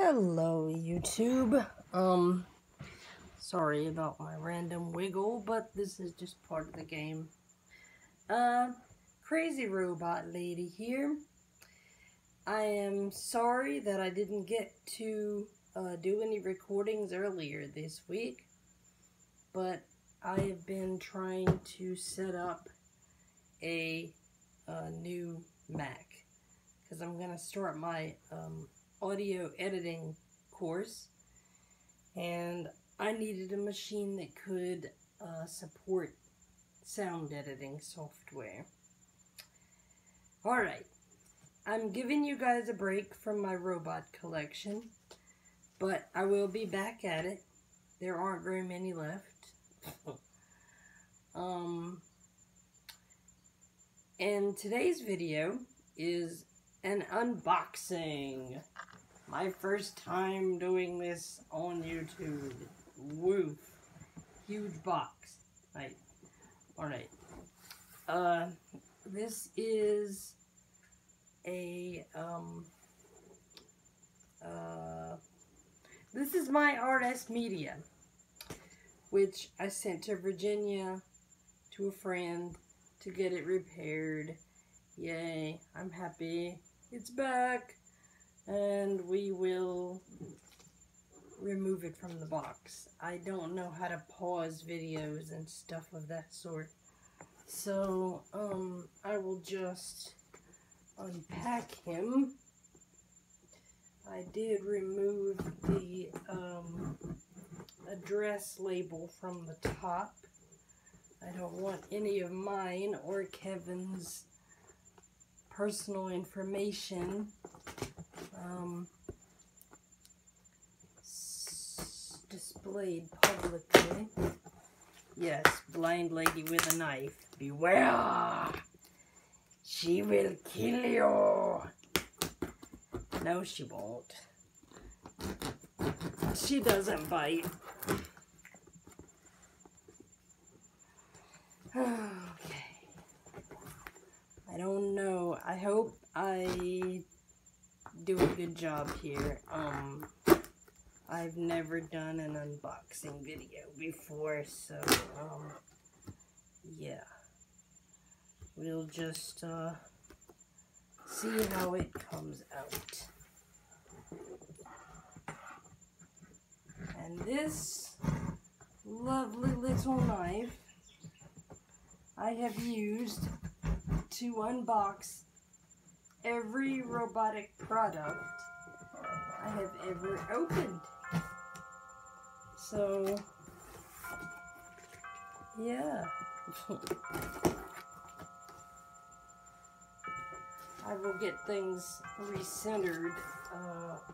Hello, YouTube. Sorry about my random wiggle, but this is just part of the game. Crazy Robot Lady here. I am sorry that I didn't get to do any recordings earlier this week, but I have been trying to set up a new Mac, because I'm going to start my audio editing course, and I needed a machine that could support sound editing software. Alright, I'm giving you guys a break from my robot collection, but I will be back at it. There aren't very many left. And today's video is an unboxing. My first time doing this on YouTube. Woof. Huge box. Right. Alright. This is a, this is my RS Media, which I sent to Virginia to a friend to get it repaired. Yay. I'm happy. It's back. And we will remove it from the box. I don't know how to pause videos and stuff of that sort. So, I will just unpack him. I did remove the address label from the top. I don't want any of mine or Kevin's personal information displayed publicly. Yes, blind lady with a knife. Beware! She will kill you! No, she won't. She doesn't bite. Okay. I don't know. I hope I do a good job here. I've never done an unboxing video before, so, yeah. We'll just, see how it comes out. And this lovely little knife I have used to unbox every robotic product I have ever opened. So, yeah. I will get things recentered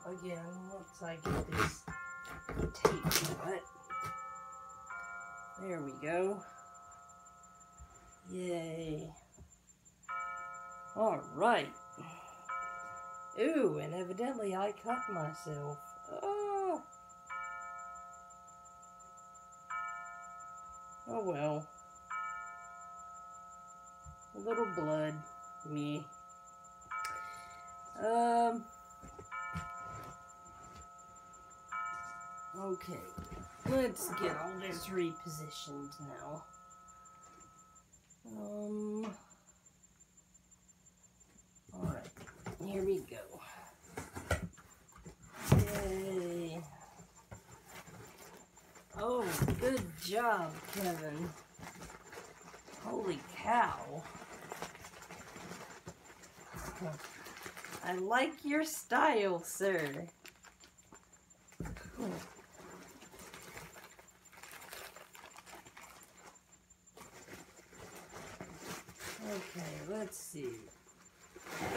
again once I get this tape shut. There we go. Yay. Alright. Ooh, and evidently I cut myself. Oh. Oh well. A little blood. Me. Okay. Let's get all this repositioned now. Alright. Here we go. Yay. Oh, good job, Kevin. Holy cow. I like your style, sir. Okay, let's see.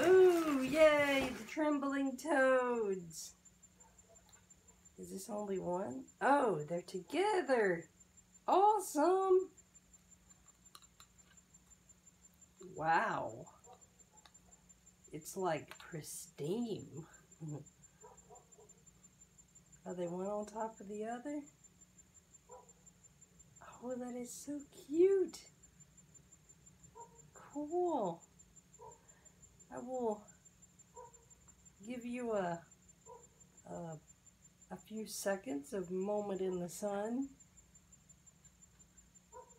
Ooh, yay, the trembling toads. Is this only one? Oh, they're together. Awesome. Wow. It's like pristine. Are they one on top of the other? Oh, that is so cute. Cool. I will give you a a few seconds of moment in the sun.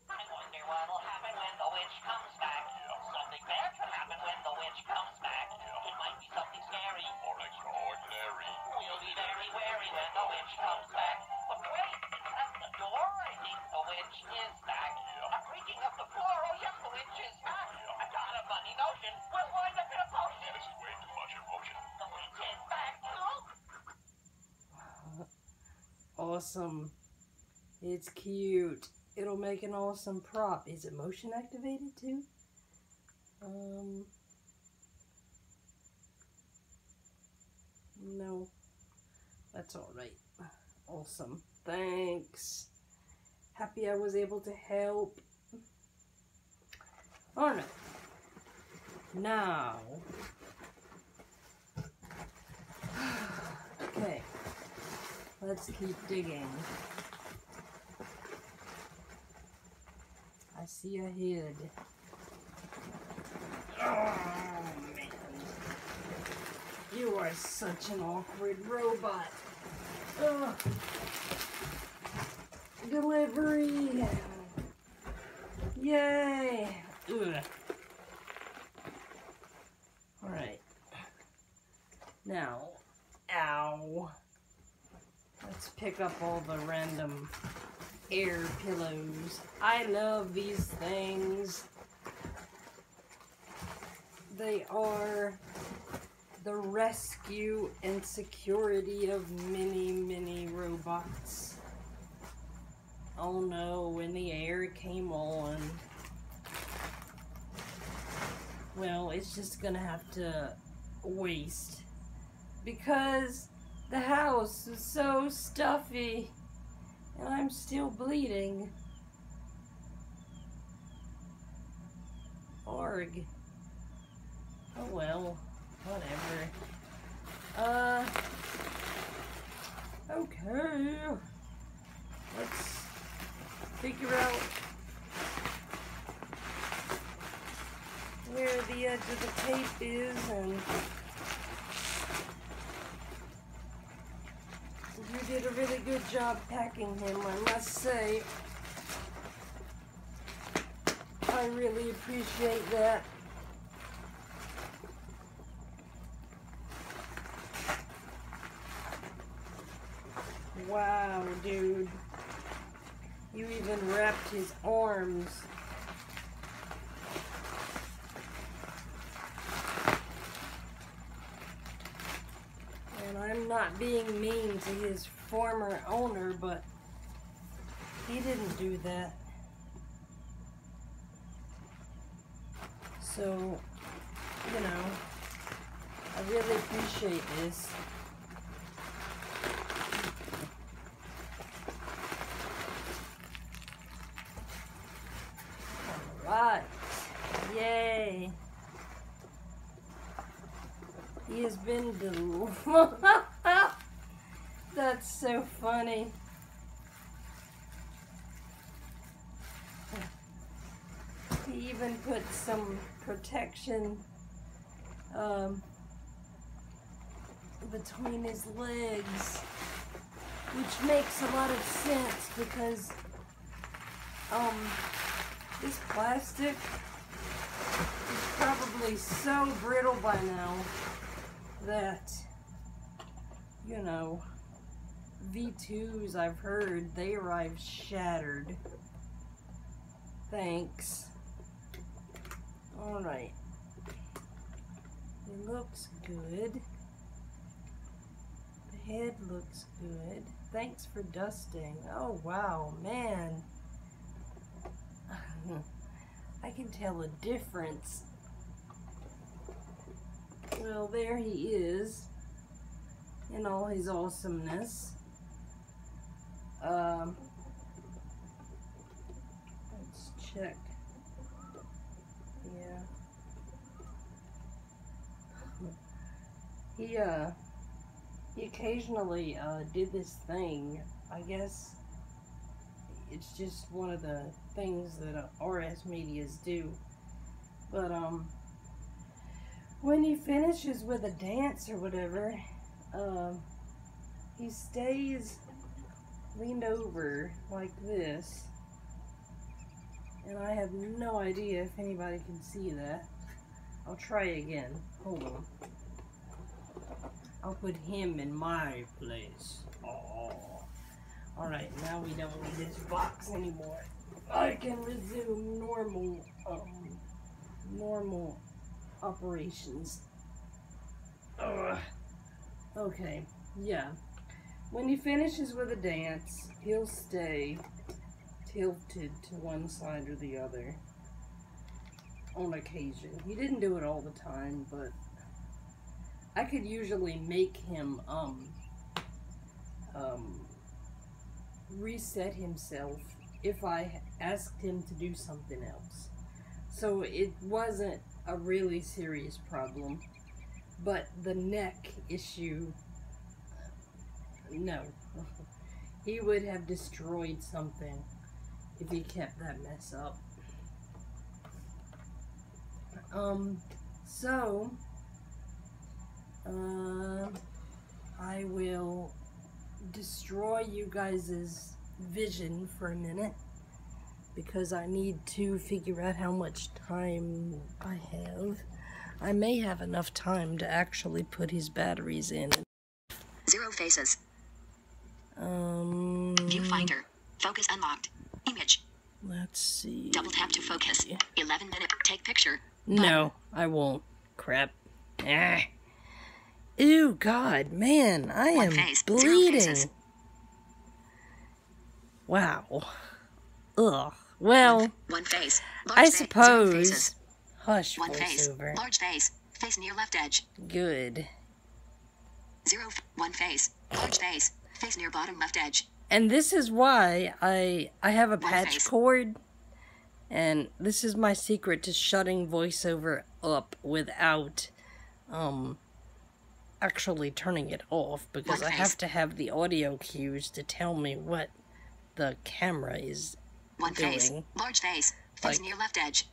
I wonder what'll happen when the witch comes back. Something bad could happen when the witch comes back. It might be something scary or extraordinary. We'll be very wary when the witch comes back. But wait, at the door, I think the witch is back. A creaking of the floor, oh yes, the witch is back. I got a funny notion, we'll wind up in a potion. This is way too much emotion. The witch is back, look! Awesome. It's cute. It'll make an awesome prop. Is it motion activated too? No. That's alright. Awesome. Thanks. Happy I was able to help. Alright. Now. Okay. Let's keep digging. I see a head. Oh, man. You are such an awkward robot. Ugh. Delivery. Yay. Ugh. Alright. Now. Ow. Let's pick up all the random air pillows. I love these things. They are the rescue and security of many, many robots. Oh no, when the air came on. Well, it's just gonna have to waste. Because the house is so stuffy. And I'm still bleeding. Org. Oh well, whatever. Okay. Let's figure out where the edge of the tape is, and you did a really good job packing him, I must say. I really appreciate that. Wow, dude. You even wrapped his arms. And I'm not being mean to his former owner, but he didn't do that. So, you know, I really appreciate this. Alright. Yay. He has been That's so funny. He even put some protection between his legs, which makes a lot of sense because this plastic is probably so brittle by now that, you know, V2s, I've heard, they arrive shattered. Thanks. Alright. It looks good. The head looks good. Thanks for dusting. Oh, wow, man. I can tell a difference. Well, there he is in all his awesomeness. Let's check. Yeah. He occasionally did this thing. I guess it's just one of the things that RS Medias do. But when he finishes with a dance or whatever, he stays leaned over like this. And I have no idea if anybody can see that. I'll try again. Hold on. I'll put him in my place. Oh. Alright, now we don't need this box anymore. I can resume normal operations. Okay, yeah. When he finishes with a dance, he'll stay tilted to one side or the other on occasion. He didn't do it all the time, but I could usually make him reset himself if I asked him to do something else. So it wasn't a really serious problem, but the neck issue, no. He would have destroyed something if he kept that mess up. I will destroy you guys' vision for a minute because I need to figure out how much time I have. I may have enough time to actually put his batteries in. 0 faces. Viewfinder. Focus unlocked. Image. Let's see. Double tap to focus. 11 minute. Take picture. No, I won't. Crap. Ah. Ew, God, man, I am bleeding. Wow. Ugh. Well, one face. I suppose. Hush, one face. voiceover. Large face. Face near left edge. Good. 1 face. Large face. Face near bottom left edge. And this is why I have a patch cord. And this is my secret to shutting voiceover up without actually turning it off, because I have to have the audio cues to tell me what the camera is doing. Face. Large face. Face near left edge.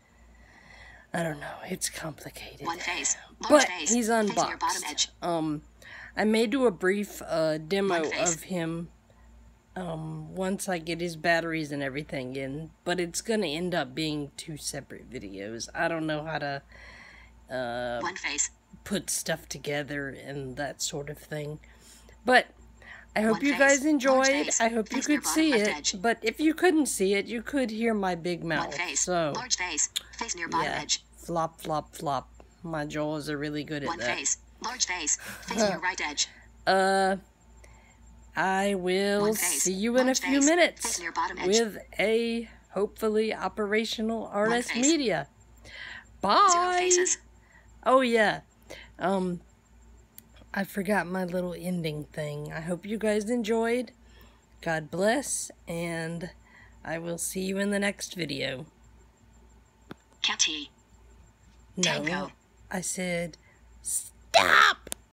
I don't know. It's complicated. One face. But face. he's unboxed. Face near bottom edge. I may do a brief demo of him once I get his batteries and everything in, but it's gonna end up being 2 separate videos. I don't know how to one face. Put stuff together and that sort of thing. But I hope you guys enjoyed. I hope you could see it. But if you couldn't see it, you could hear my big mouth. So large face. Face near bottom edge. Flop, flop, flop. My jaws are really good at that. One face. Large face. Face near right edge. I will see you in a few minutes with a hopefully operational RS Media. Bye. Oh yeah. I forgot my little ending thing. I hope you guys enjoyed. God bless, and I will see you in the next video. Catty. No, I said stop.